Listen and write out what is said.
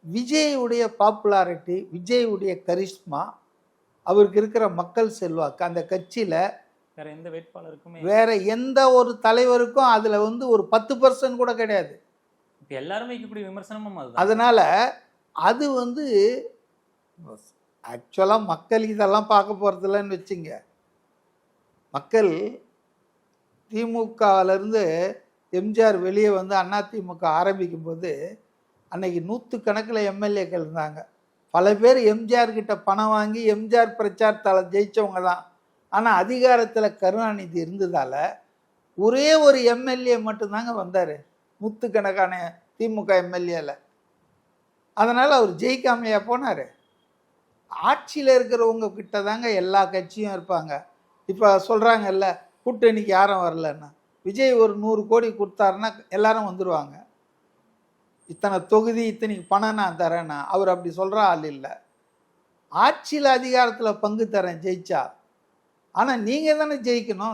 விஜயுடைய பாப்புலாரிட்டி, விஜயுடைய கரிஷ்மா, அவருக்கு இருக்கிற மக்கள் செல்வாக்கு, அந்த கட்சியில் வேற எந்த வேட்பாளருக்குமே வேற எந்த ஒரு தலைவருக்கும் அதில் வந்து ஒரு 10% கூட கிடையாது. இப்போ எல்லாருமே வைக்கக்கூடிய விமர்சனமும் அதுதான். அதனால அது வந்து ஆக்சுவலாக மக்கள் இதெல்லாம் பார்க்க போகிறதில்லன்னு வச்சுங்க. மக்கள் திமுகவிலேருந்து எம்ஜிஆர் வெளியே வந்து அதிமுக ஆரம்பிக்கும் போது அன்னைக்கு 100கணக்கில் எம்எல்ஏக்கள் இருந்தாங்க. பல பேர் எம்ஜிஆர் கிட்ட பணம் வாங்கி எம்ஜிஆர் பிரச்சாரத்தால் ஜெயித்தவங்க தான். ஆனால் அதிகாரத்தில் கருணாநிதி இருந்ததால் ஒரே ஒரு எம்எல்ஏ மட்டும்தாங்க வந்தார் 100கணக்கான திமுக எம்எல்ஏல. அதனால் அவர் ஜெயிக்காமையா போனார். ஆட்சியில் இருக்கிறவங்க கிட்ட தாங்க எல்லா கட்சியும் இருப்பாங்க. இப்போ சொல்கிறாங்கல்ல கூட்டணிக்கு யாரும் வரலன்னா, விஜய் ஒரு 100 கோடி கொடுத்தாருன்னா எல்லாரும் வந்துடுவாங்க. இத்தனை தொகுதி இத்தனைக்கு பணம் நான் தரேன்னா அவர் அப்படி சொல்கிற ஆள் இல்லை. ஆட்சியில் அதிகாரத்தில் பங்கு தரேன் ஜெயிச்சா. ஆனால் நீங்கள் தானே ஜெயிக்கணும்.